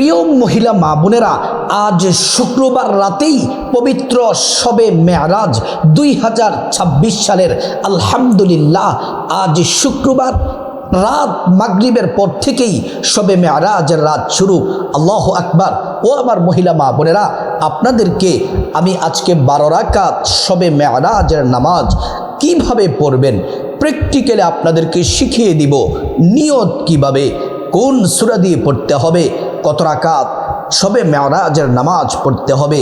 প্রিয় মহিলা মা বোনেরা, আজ শুক্রবার রাতেই পবিত্র শবে মেরাজ 2026 সালের আলহামদুলিল্লাহ আজ শুক্রবার রাত মাগরিবের পর থেকেই শবে মেরাজের রাত শুরু। আল্লাহু আকবার। ও আমার মহিলা মা বোনেরা, আপনাদেরকে আমি আজকে 12 রাকাত শবে মেরাজের নামাজ কিভাবে পড়বেন প্র্যাকটিক্যালি আপনাদেরকে শিখিয়ে দিব। নিয়ত কিভাবে, কোন সূরা দিয়ে পড়তে হবে, কত রাকাত শবে মেরাজের নামাজ পড়তে হবে,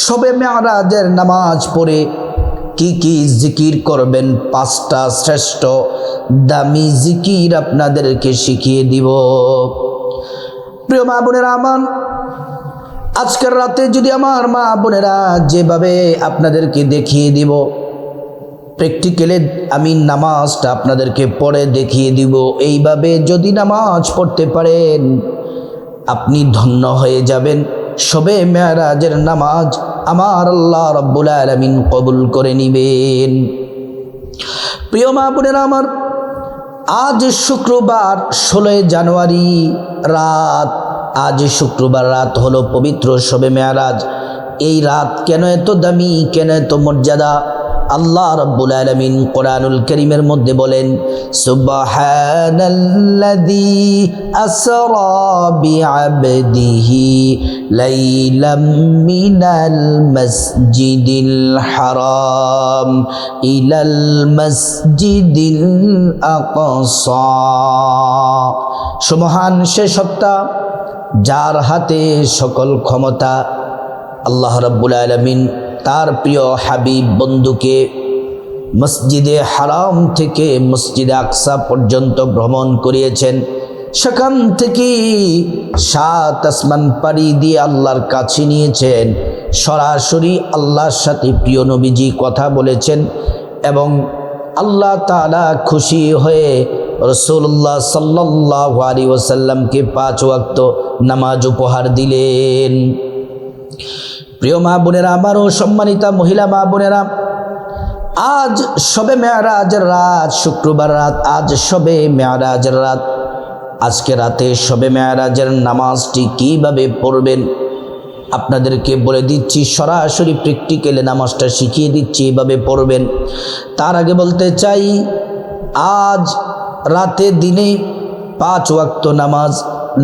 শবে মেরাজের নামাজ পড়ে কি কি জিকির করবেন, 5টা শ্রেষ্ঠ দামি জিকির আপনাদেরকে শিখিয়ে দিব। প্রিয় মা বোনেরা আমার, আজকের রাতে যদি আমার মা বোনেরা যেভাবে আপনাদেরকে দেখিয়ে দিব, প্র্যাকটিক্যালি আমি নামাজটা আপনাদেরকে পড়ে দেখিয়ে দিব, এইভাবে যদি নামাজ পড়তে পারেন আপনি ধন্য হয়ে যাবেন। শবে মেরাজের নামাজ আমার আল্লাহ রাব্বুল আলামিন কবুল করে নেবেন। প্রিয় মা বোনেরা আমার, আজ শুক্রবার 16 জানুয়ারি রাত, আজ শুক্রবার রাত হলো পবিত্র শবে মেরাজ। এই রাত কেন এত দামি, কেন এত মর্যাদা? আল্লাহ রাব্বুল আলামিন কোরআনুল কারীমের মধ্যে বলেন, সুবহানাল্লাযী আসরা বিআবদিহি লাইলাম মিনাল মাসজিদিল হারাম ইলাল মাসজিদিল আকসা। সুবহান সে সত্তা যার হাতে সকল ক্ষমতা। আল্লাহ রাব্বুল আলামিন তার প্রিয় হাবিব বন্ধুকে মসজিদে হারাম থেকে মসজিদে আকসা পর্যন্ত ভ্রমণ করিয়েছেন। সেখান থেকে 7 আসমান পাড়ি দিয়ে আল্লাহর কাছে নিয়েছেন। সরাসরি আল্লাহর সাথে প্রিয় নবীজি কথা বলেছেন এবং আল্লাহ তাআলা খুশি হয়ে রাসূলুল্লাহ সাল্লাল্লাহু আলাইহি ওয়াসাল্লামকে 5 ওয়াক্ত নামাজ উপহার দিলেন। প্রিয় মা বোনেরা আমারও, সম্মানিতা মহিলা মা বোনেরা, আজ শবে মেরাজের রাত, শুক্রবার রাত, আজ শবে মেরাজের রাত। আজকে রাতে শবে মেরাজের নামাজটি কিভাবে পড়বেন আপনাদেরকে বলে দিচ্ছি, সরাসরি প্র্যাকটিক্যালি নামাজটা শিখিয়ে দিচ্ছি, এভাবে পড়বেন। তার আগে বলতে চাই, আজ রাতে দিনে 5 ওয়াক্ত নামাজ,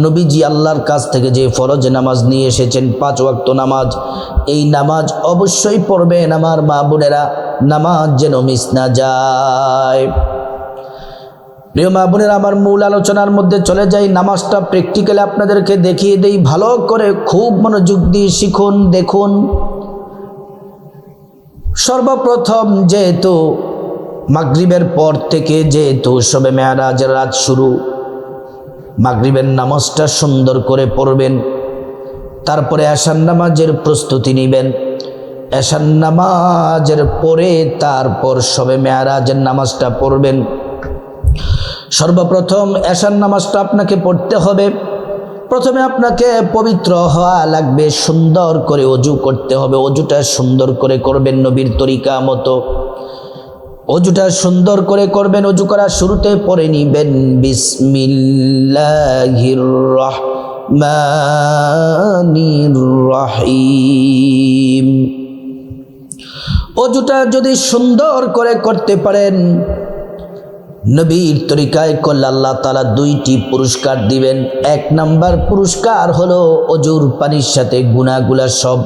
নবীজি আল্লাহর কাছ থেকে যে ফরজ নামাজ নিয়ে এসেছেন 5 ওয়াক্ত নামাজ, এই নামাজ অবশ্যই পড়বেন আমার মা বোনেরা, নামাজ যেন মিস না যায়। প্রিয় মা বোনেরা আমার, মূল আলোচনার মধ্যে চলে যাই। নামাজটা প্র্যাকটিক্যালি আপনাদেরকে দেখিয়ে দেই, ভালো করে খুব মনোযোগ দিয়ে শিখুন, দেখুন। সর্বপ্রথম যেহেতু মাগরিবের পর থেকে যেহেতু শবে মেরাজের রাত শুরু, মাগরিবের নামাজটা সুন্দর করে পড়বেন। তারপরে এশার নামাজের প্রস্তুতি নেবেন। এশার নামাজের পরে তারপর শবে মেরাজের নামাজটা পড়বেন। সর্বপ্রথম এশার নামাজটা আপনাকে পড়তে হবে। প্রথমে আপনাকে পবিত্র হওয়া লাগবে, সুন্দর করে অজু করতে হবে। অজুটা সুন্দর করে করবেন নবীর তরিকা মতো। অজুটা সুন্দর করে করবেন। অজু করার শুরুতে পড়ে নিবেন বিসমিল্লাহির রহমানির রহিম। অজুটা যদি সুন্দর করে করতে পারেন, নবীর তরিকায় করলে আল্লাহ তাআলা 2টি পুরস্কার দিবেন। 1 নাম্বার পুরস্কার হলো অজুর পানির সাথে গুনাহগুলা সব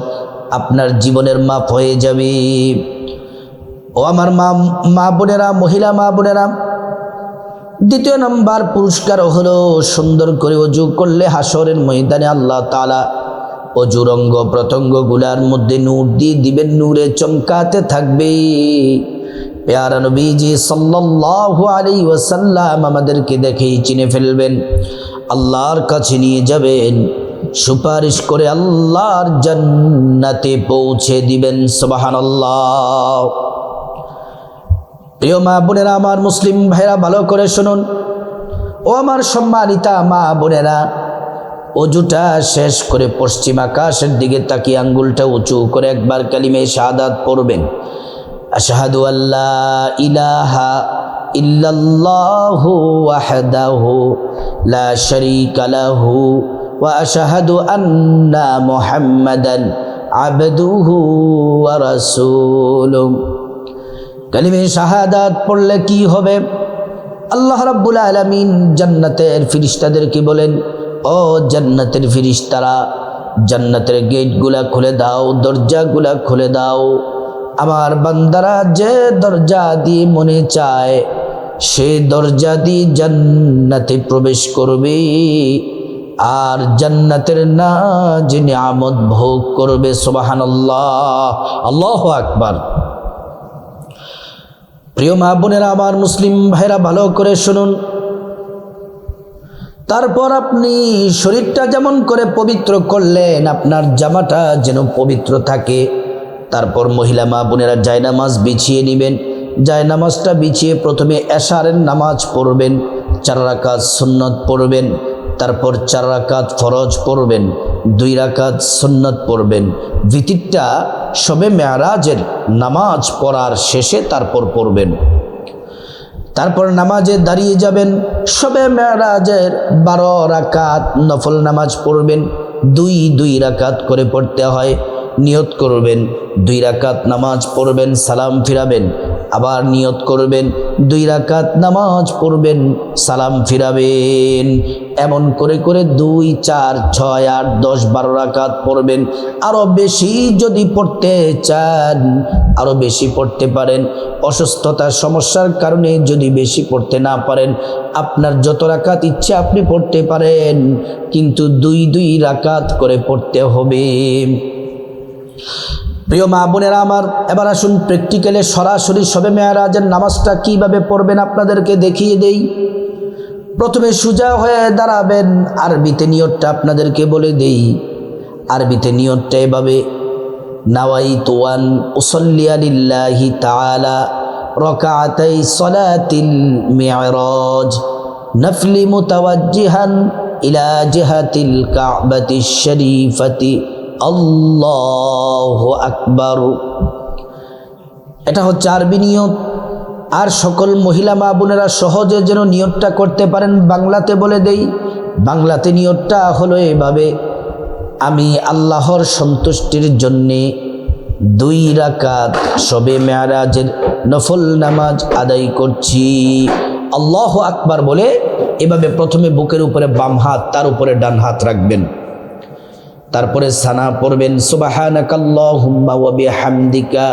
আপনার জীবনের মাফ হয়ে যাবে। ও আমার মা বোনেরা, মহিলা মা বোনেরা, 2 নম্বর পুরস্কার হলো সুন্দর করে অজু করলে হাসরের ময়দানে আল্লাহ তাআলা অজুর অঙ্গ প্রত্যঙ্গগুলার মধ্যে নূর দিয়ে দিবেন, নূরে চমকাতে থাকবে। প্যারা নবীজি সাল্লাল্লাহু আলাইহি ওয়াসাল্লাম আমাদেরকে দেখেই চিনে ফেলবেন, আল্লাহর কাছে নিয়ে যাবেন, সুপারিশ করে আল্লাহর জান্নাতে পৌঁছে দিবেন। সুবহানাল্লাহ। প্রিয় মা বোনেরা আমার, মুসলিম ভাইরা ভালো করে শুনুন। ও আমার সম্মানিতা মা বোনেরা, অজুটা শেষ করে পশ্চিম আকাশের দিকে তাকিয়ে আঙ্গুলটা উঁচু করে একবার কালিমে শাহাদাত পড়বেন। আশহাদু আল্লা ইলাহা ইল্লাল্লাহু ওয়াহদাহু লা শারীকা লাহু ওয়া আশহাদু আন্না মুহাম্মাদান আবদুহু ওয়া রাসূলুহু। কালিমে শাহাদাত পড়লে কি হবে? আল্লাহ রাব্বুল আলামিন জান্নাতের ফেরেশতাদেরকে বলেন, ও জান্নাতের ফেরেশতারা, জান্নাতের গেটগুলা খুলে দাও, দরজাগুলা খুলে দাও। আমার বান্দারা যে দরজা দিয়ে মনে চায় সে দরজা দিয়ে জান্নাতে প্রবেশ করবে আর জান্নাতের নাজ নিয়ামত ভোগ করবে। সুবহানাল্লাহ, আল্লাহু আকবার। প্রিয় মা বোনেরা, আমার মুসলিম ভাইরা, ভালো করে শুনুন। তারপর আপনি শরীরটা যেমন করে পবিত্র করলেন, আপনার জামাটা যেন পবিত্র থাকে। তারপর মহিলা মা বোনেরা জায়নামাজ বিছিয়ে নেবেন। জায়নামাজটা বিছিয়ে প্রথমে এশারের নামাজ পড়বেন, 4 রাকাত সুন্নত পড়বেন। তারপর 4 রাকাত ফরজ পড়বেন, 2 রাকাত সুন্নত পড়বেন। ভিতরটা শবে মেরাজের নামাজ পড়ার শেষে তারপর পড়বেন। তারপর নামাজে দাঁড়িয়ে যাবেন। শবে মেরাজের 12 রাকাত নফল নামাজ পড়বেন, 2 রাকাত করে পড়তে হয়। নিয়ত করবেন 2 রাকাত নামাজ পড়বেন, সালাম ফিরাবেন। আবার নিয়ত করবেন 2 রাকাত নামাজ পড়বেন, সালাম ফিরাবেন। এমন করে করে 2, 4, 6, 8, 10, 12 রাকাত পড়বেন। আরও বেশি যদি পড়তে চান আরও বেশি পড়তে পারেন। অসুস্থতার সমস্যার কারণে যদি বেশি পড়তে না পারেন, আপনার যত রাকাত ইচ্ছে আপনি পড়তে পারেন, কিন্তু 2 রাকাত করে পড়তে হবে। প্রিয় মা বোনেরা আমার, এবার আসুন প্র্যাকটিক্যালে সরাসরি শবে মেরাজের নামাজটা কিভাবে পড়বেন আপনাদেরকে দেখিয়ে দেই। প্রথমে সোজা হয়ে দাঁড়াবেন। আরবিতে নিয়তটা আপনাদেরকে বলে দেই। আরবিতে নিয়তটা এভাবে, নাওয়াইতু আন উসাল্লিয়া লিল্লাহি তাআলা রাকাতাই সলাতিল মিরাজ নফলি মুতাওয়াজ্জিহান ইলা জিহাতিল কাবাতিশ শরীফাতি আল্লাহু আকবার। এটা হচ্ছে আরবি নিয়ত। আর সকল মহিলা মা বোনেরা সহজে যেন নিয়তটা করতে পারেন, বাংলাতে বলে দেই। বাংলাতে নিয়তটা হলো এভাবে, আমি আল্লাহর সন্তুষ্টির জন্যে 2 রাকাত শবে মেরাজের নফল নামাজ আদায় করছি। আল্লাহু আকবার বলে এভাবে প্রথমে বুকের উপরে বাম হাত, তার উপরে ডান হাত রাখবেন। তারপরে সানা পড়বেন, সুবহানাকাল্লাহুম্মা ওয়া বিহামদিকা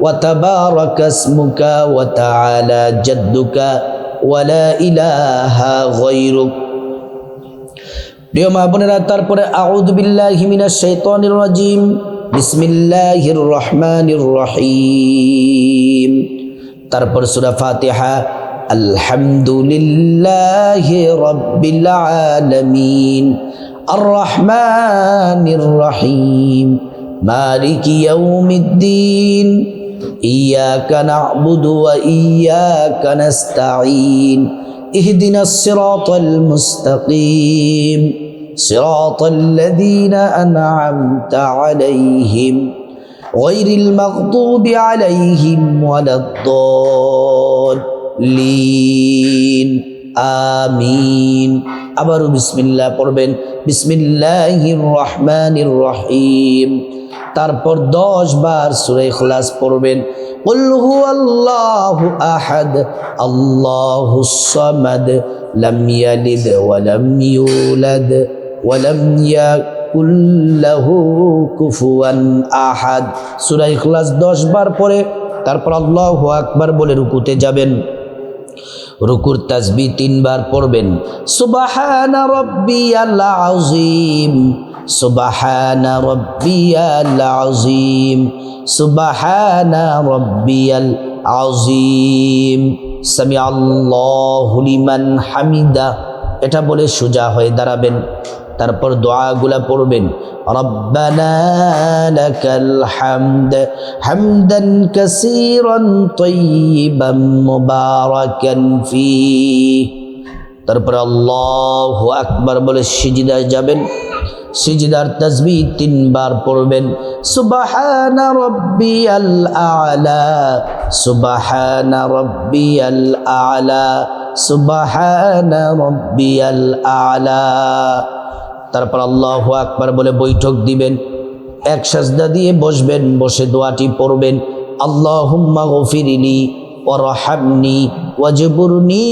ওয়া তাবারাকা ইসমুকা ওয়া তাআলা জাদ্দুকা ওয়া লা ইলাহা গায়রুক। প্রিয় মা বোনেরা, তারপরে আউযু বিল্লাহি মিনাশ শাইতানির রাজিম, বিসমিল্লাহির রহমানির রহিম। তারপর সূরা ফাতিহা, আলহামদুলিল্লাহি রাব্বিল আলামিন আর-রহমানির রহিম মালিকি ইয়াউমিদ্দিন ইয়াকা না'বুদু ওয়া ইয়াকা নাস্তাঈন ইহদিনাস সিরাতাল মুস্তাকিম সিরাতাল লাযীনা আন'আমতা আলাইহিম গায়রিল মাগদুবি আলাইহিম ওয়ালাদ-দাল্লিন আমিন। আবারও বিসমিল্লাহ পড়বেন, বিসমিল্লাহির রহমানির রহিম। তারপর 10 বার সূরা ইখলাস পড়বেন। কুল হুয়াল্লাহু আহাদ আল্লাহুস সামাদ লাম ইয়ালিদ ওয়া লাম ইউলাদ ওয়া লাম ইয়াকুল লাহু কুফুয়ান আহাদ। সূরা ইখলাস 10 বার পড়ে তারপর আল্লাহু আকবার বলে রুকুতে যাবেন। রুকুর তাসবিহ 3 বার পড়বেন, সুবহানা রাব্বিয়াল আযীম সুবহানা রাব্বিয়াল আযীম সুবহানা রাব্বিয়াল আযীম সামিআল্লাহু লিমান হামিদা। এটা বলে সোজা হয়ে দাঁড়াবেন। তারপর দোয়াগুলা পড়বেন, রব্বানা লাকাল হামদ হামদান কাসীরান তাইয়িবান মুবারাকান ফীহ। তারপর আল্লাহু আকবার বলে সিজদায় যাবেন। সিজদার তাসবিহ 3 বার পড়বেন, সুবহানা রাব্বিয়াল আ'লা সুবহানা রাব্বিয়াল আ'লা সুবহানা রাব্বিয়াল আ'লা। তারপর আল্লাহু আকবার বলে বৈঠক দিবেন, এক সাজদা দিয়ে বসবেন, বসে দোয়াটি পড়বেন, আল্লাহুম্মা গফিরলি ওয়ারহামনি ওয়াজবুরনি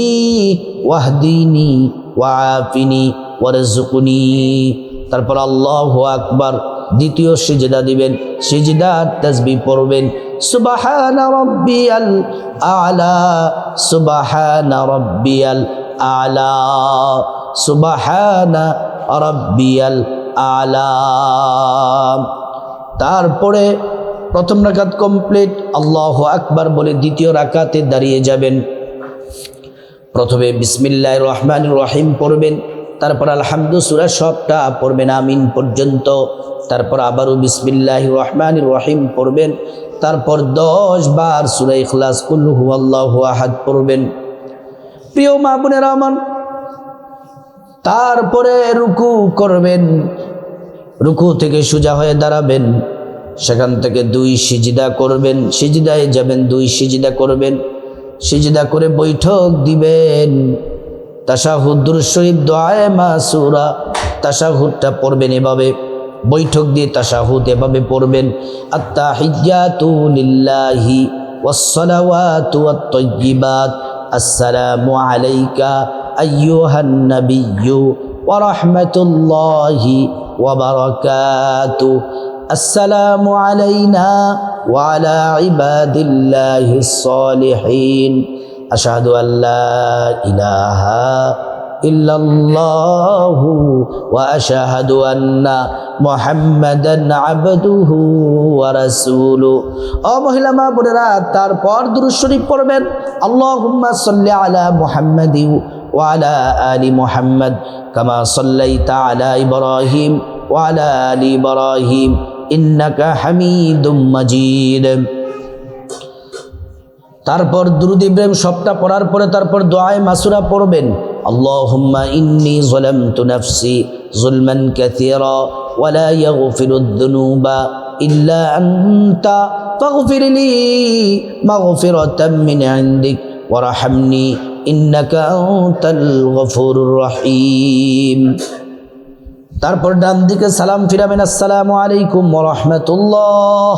ওয়াহদিনি ওয়াআফিনি ওয়ারযুকনি। তারপর আল্লাহু আকবার, দ্বিতীয় সিজদা দিবেন, সিজদার তাসবিহ পড়বেন, সুবহানা রাব্বিয়াল আ'লা সুবহানা রাব্বিয়াল আ'লা সুবহানা রাব্বিয়াল আ'লা। তারপরে প্রথম রাকাত কমপ্লিট, আল্লাহু আকবার বলে দ্বিতীয় রাকাতে দাঁড়িয়ে যাবেন। প্রথমে বিসমিল্লাহির রহমানির রহিম পড়বেন, তারপর আলহামদু সূরা সবটা পড়বেন আমিন পর্যন্ত, তারপর আবারও বিসমিল্লাহির রহমানির রহিম পড়বেন, তারপর 10 বার সূরা ইখলাস কুল হুয়াল্লাহু আহাদ পড়বেন। প্রিয় মা বোনেরা আমার, তারপরে রুকু করবেন, রুকু থেকে সোজা হয়ে দাঁড়াবেন, সেখান থেকে 2 সিজদা করবেন, সিজদায় যাবেন, 2 সিজদা করবেন, সিজদা করে বৈঠক দিবেন। তাশাহুদ দুরূদ শরীফ দোয়ায়ে মাসুরা, তাশাহুদটা পড়বেন এভাবে, বৈঠক দিয়ে তাশাহুদ এভাবে পড়বেন, আত্তাহিয়াতু লিল্লাহি ওয়াসসালাওয়াতু ওয়াত-তাইয়্যিবাত, আসসালামু আলাইকা আইয়ুহান নাবিয়্যু ওয়া রাহমাতুল্লাহি ওয়া বারাকাতুহু, আসসালামু আলাইনা ওয়া আলা ইবাদিল্লাহিস সালিহিন, আশহাদু আল্লা ইলাহা ইল্লাল্লাহু ওয়া আশহাদু আন্না মুহাম্মাদান আবদুহু ওয়া রাসূলুহু। ও মহিলা মা বোনেরা, তারপর দুরূদ শরীফ পড়বেন, আল্লাহুম্মা সাল্লি আলা মুহাম্মাদি ওয়া আলা আলি মুহাম্মাদ কামা সাল্লাইতা আলা ইব্রাহিম ওয়া আলা আলি ইব্রাহিম ইন্নাকা হামিদুম মাজিদ। তারপর দুরূদ ইব্রাহিম সবটা পড়ার পরে তারপর দোয়ায়ে মাসুরা পড়বেন, আল্লাহুম্মা ইন্নী যালামতু নাফসি যুলমান কাসীরা ওয়া লা ইয়াগফিরুদ যুনুবা ইল্লা আনতা ফাগফিরলি মাগফিরাতাম মিন ইনদিক ওয়ারহামনি ইন্নাকা আনতাল গফুরুর রহিম। তারপর ডান দিকে সালাম ফিরাবেন, আসসালামু আলাইকুম ওয়া রাহমাতুল্লাহ,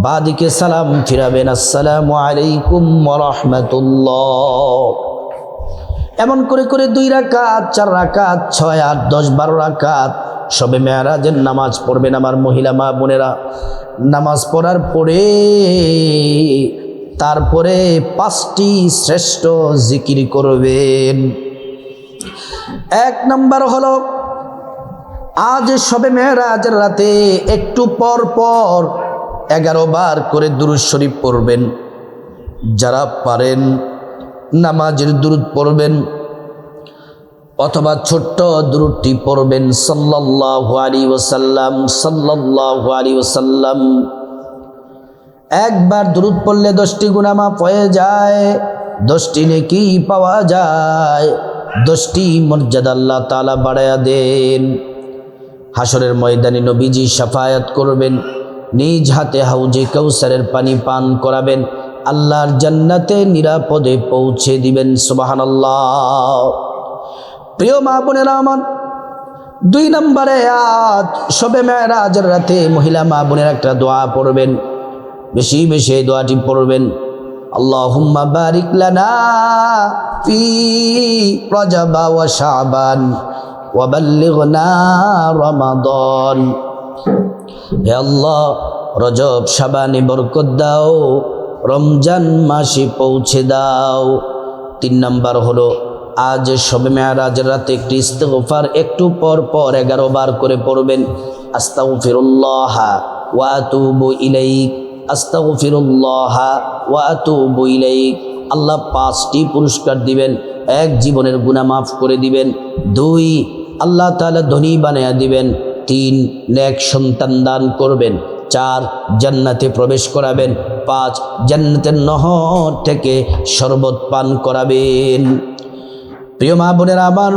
বাদিকে সালাম ফিরাবেন, আসসালামু আলাইকুম ওয়া রাহমাতুল্লাহ। এমন করে করে 2 রাকাত, 4 রাকাত, 6, 8, 10, 12 রাকাত সবে মেরাজের নামাজ পড়বেন। আমার মহিলা মা বোনেরা, নামাজ পড়ার পরে তারপরে 5টি শ্রেষ্ঠ জিকির করবেন। 1 নম্বর হলো, আজ শবে মেরাজের রাতে একটু পর পর 11 বার করে দুরূদ শরীফ পড়বেন। যারা পারেন নামাজের দুরূদ পড়বেন অথবা ছোট্ট দুরূদটি পড়বেন, সাল্লাল্লাহু আলাইহি ওয়াসাল্লাম সাল্লাল্লাহু আলাইহি ওয়াসাল্লাম। একবার দুরূদ পড়লে 10টি গুনাহ মাফ হয়ে যায়, 10টি নেকি পাওয়া যায়, 10টি মর্যাদা আল্লাহ তাআলা বাড়ায়া দেন। হাসরের ময়দানে নবীজি শাফায়াত করবেন, নিজ হাতে হাউজে কাউসারের পানি পান করাবেন, আল্লাহর জান্নাতে নিরাপদে পৌঁছে দিবেন। সুবহানাল্লাহ। প্রিয় মা বোনেরা আমার, 2 নম্বরে আজ শবে মেরাজের রাতে মহিলা মা বোনেরা একটা দোয়া পড়বেন, বেশি বেশি এই দোয়াটি পড়বেন, আল্লাহুম্মা বারিক লানা ফি রজব ওয়া শাবান ওয়া বাল্লিগনা রমাদান। হে আল্লাহ, রজব শাবানে বরকত দাও, রমজান মাসে পৌঁছে দাও। 3 নম্বর হলো, আজ শবে মেরাজের রাতে একটি ইস্তিগফার একটু পর পর 11 বার করে পড়বেন, আস্তাগফিরুল্লাহ ওয়া আতুবু ইলাইক, আস্তাগফিরুল্লাহ ওয়া আতুবু ইলাইক। আল্লাহ 5টি পুরস্কার দিবেন, 1 জীবনের গুনাহ মাফ করে দিবেন, 2 আল্লাহ তাআলা ধনী বানায়া দিবেন, 3 নেক সন্তান দান করবেন, 4 জান্নাতে প্রবেশ করাবেন, 5 জান্নাতের নহর থেকে শরবত পান করাবেন। প্রিয় মা বোনেরা আমার,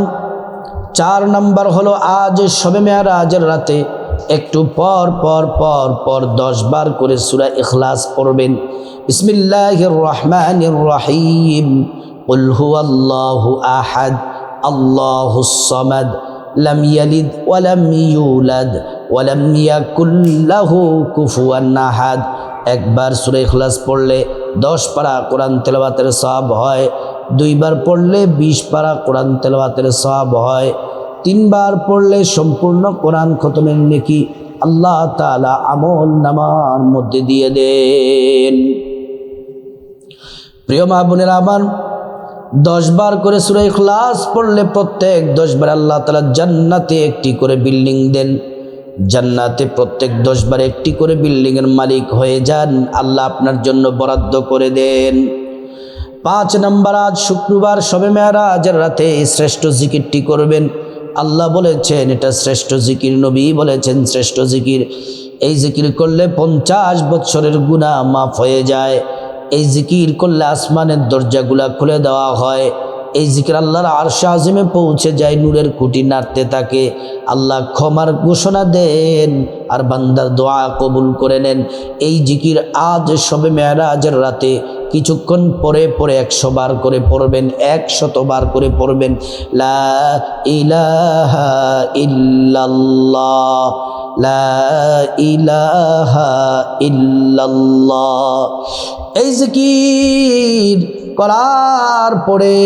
4 নম্বর হলো, আজ শবে মেরাজের রাতে একটু পর পর পর পর 10 বার করে সূরা ইখলাস পড়বেন। বিসমিল্লাহির রহমানির রহিম, কুল হুয়াল্লাহু আহাদ, আল্লাহুস সামাদ, লাম ইয়ালিদ ওয়া লাম ইউলাদ ওয়া লাম ইয়াকুল লাহু কুফুয়ান আহাদ। একবার সূরা ইখলাস পড়লে 10 পারা কোরআন তেলাওয়াতের সওয়াব হয়, 2 বার পড়লে 20 পারা কোরআন তেলাওয়াতের সওয়াব হয়, 3 বার পড়লে সম্পূর্ণ কোরআন খতমের নেকি আল্লাহ তাআলা আমল নামার মধ্যে দিয়ে দেন। প্রিয় মা বোনেরা আমার, 10 বার করে সূরা ইখলাস পড়লে প্রত্যেক 10 বার আল্লাহ তাআলা জান্নাতে একটি করে বিল্ডিং দেন। জান্নাতে প্রত্যেক 10 বার একটি করে বিল্ডিংয়ের মালিক হয়ে যান, আল্লাহ আপনার জন্য বরাদ্দ করে দেন। 5 নম্বর, আজ শুক্রবার শবে মেরাজের রাতে শ্রেষ্ঠ জিকিরটি করবেন। আল্লাহ বলেছেন এটা শ্রেষ্ঠ জিকির, নবী বলেছেন শ্রেষ্ঠ জিকির। এই জিকির করলে 50 বছরের গুনাহ মাফ হয়ে যায়। এই জিকির করলে আসমানের দরজাগুলা খুলে দেওয়া হয়। এই জিকির আল্লাহর আরশ আজিমে পৌঁছে যায়, নূরের খুঁটি নাড়তে থাকে। আল্লাহ ক্ষমার ঘোষণা দেন আর বান্দার দোয়া কবুল করে নেন। এই জিকির আজ শবে মেরাজের রাতে কিছুক্ষণ পরে পরে 100 বার করে পড়বেন, 100 বার করে পড়বেন। লা ইলাহা ইল্লাল্লাহ, লা ইলাহা ইল্লাল্লাহ। এই জিকির করার পরে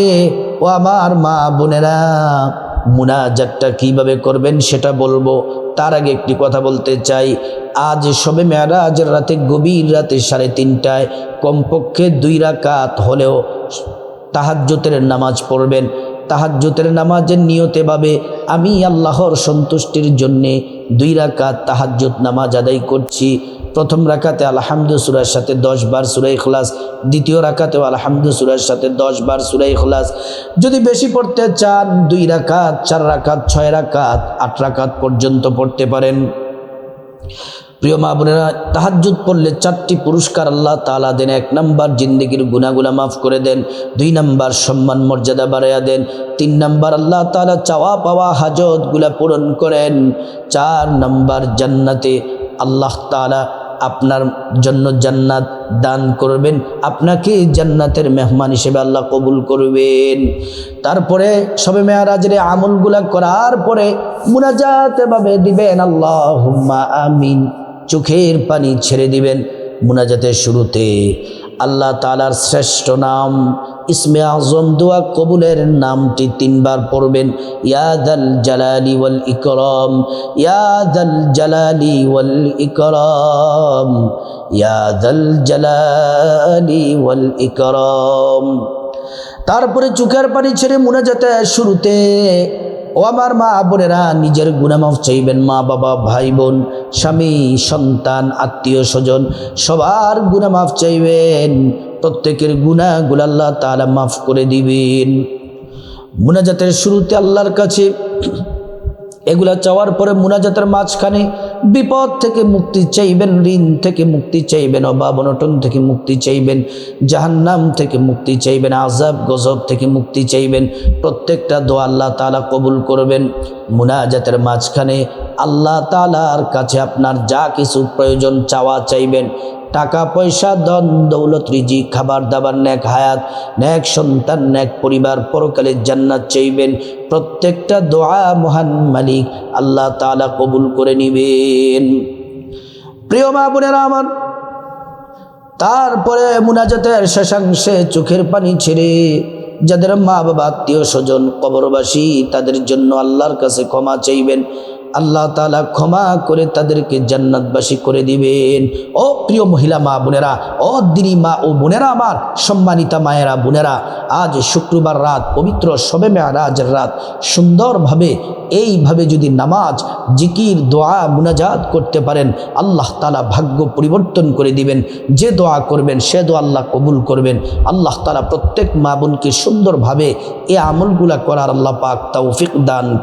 ও আমার মা বোনেরা, মুনাজাতটা কিভাবে করবেন সেটা বলবো। তার আগে একটি কথা বলতে চাই। আজ শবে মেরাজের রাতে গভীর রাতে 3:30টায় কমপক্ষে 2 রাকাত হলেও তাহাজ্জুদের নামাজ পড়বেন। তাহাজ্জুদের নামাজের নিয়তে ভাবে আমি আল্লাহর সন্তুষ্টির জন্যে 2 রাকাত তাহাজ্জুদ নামাজ আদায় করছি। প্রথম রাকাতে আলহামদু সূরার সাথে 10 বার সূরা ইখলাস, দ্বিতীয় রাকাতেও আলহামদু সূরার সাথে 10 বার সূরা ইখলাস। যদি বেশি পড়তে চান 2 রাকাত, 4 রাকাত, 6 রাকাত, 8 রাকাত পর্যন্ত পড়তে পারেন। প্রিয় মা বোনেরা, তাহাজ্জুদ পড়লে 4টি পুরস্কার আল্লাহ তাআলা দেন। 1 নম্বর, জিন্দেগির গুনাহগুলো মাফ করে দেন। 2 নম্বর, সম্মান মর্যাদা বাড়াইয়া দেন। 3 নম্বর, আল্লাহ তাআলা চাওয়া পাওয়া হাজতগুলা পূরণ করেন। 4 নম্বর, জান্নাতে আল্লাহ তাআলা আপনার জন্য জান্নাত দান করবেন, আপনাকে জান্নাতের মেহমান হিসেবে আল্লাহ কবুল করবেন। তারপরে শবে মেরাজের আমলগুলা করার পরে মুনাজাত এভাবে দিবেন, আল্লাহুম্মা আমিন। চোখের পানি ছেড়ে দিবেন। মুনাজাতের শুরুতে আল্লাহ তাআলার শ্রেষ্ঠ নাম ইসমে আজম দোয়া কবুলের নামটি 3 বার পড়বেন। ইয়া যাল জালালি ওয়াল ইকরাম, ইয়া যাল জালালি ওয়াল ইকরাম, ইয়া যাল জালালি ওয়াল ইকরাম। তারপরে চোখের পানি ছেড়ে মুনাজাতের শুরুতে ও আমার মা বোনেরা, নিজের গুনাহ মাফ চাইবেন। মা বাবা, ভাই বোন, স্বামী, সন্তান, আত্মীয় স্বজন সবার গুনাহ মাফ চাইবেন। প্রত্যেকের গুনাহগুলো আল্লাহ তাআলা মাফ করে দিবেন। মুনাজাতের শুরুতে আল্লাহর কাছে এগুলা চাওয়ার পরে মুনাজাতের মাঝখানে বিপদ থেকে মুক্তি চাইবেন, ঋণ থেকে মুক্তি চাইবেন, অভাব অনটন থেকে মুক্তি চাইবেন, জাহান্নাম থেকে মুক্তি চাইবেন, আযাব গজব থেকে মুক্তি চাইবেন। প্রত্যেকটা দোয়া আল্লাহ তাআলা কবুল করবেন। মুনাজাতের মাঝখানে আল্লাহ তাআলার কাছে আপনার যা কিছু প্রয়োজন চাওয়া চাইবেন। টাকা পয়সা, ধন দৌলত, রিজিক, খাবার দাবার, নেক হায়াত, নেক সন্তান, নেক পরিবার, পরকালের জান্নাত চাইবেন। প্রত্যেকটা দোয়া মহান মালিক আল্লাহ তাআলা কবুল করে নেবেন। প্রিয় মা বোনেরা আমার, তারপরে মুনাজাতের শেষাংশে চোখের পানি ছেড়ে যাদের মা বাবা, আত্মীয় স্বজন কবরবাসী, তাদের জন্য আল্লাহর কাছে ক্ষমা চাইবেন। আল্লাহ তাআলা ক্ষমা করে তাদেরকে জান্নাতবাসী করে দিবেন। ও প্রিয় মহিলা মা বোনেরা, ও দিনী মা ও বোনেরা আমার, সম্মানিতা মায়েরা বোনেরা, আজ শুক্রবার রাত, পবিত্র শবে মেরাজের রাত, সুন্দরভাবে এইভাবে যদি নামাজ, জিকির, দোয়া, মুনাজাত করতে পারেন, আল্লাহ তাআলা ভাগ্য পরিবর্তন করে দিবেন। যে দোয়া করবেন সে দোয়া আল্লাহ কবুল করবেন। আল্লাহ তাআলা প্রত্যেক মা বোনকে সুন্দরভাবে এই আমলগুলা করার আল্লাহ পাক তৌফিক দান করুন।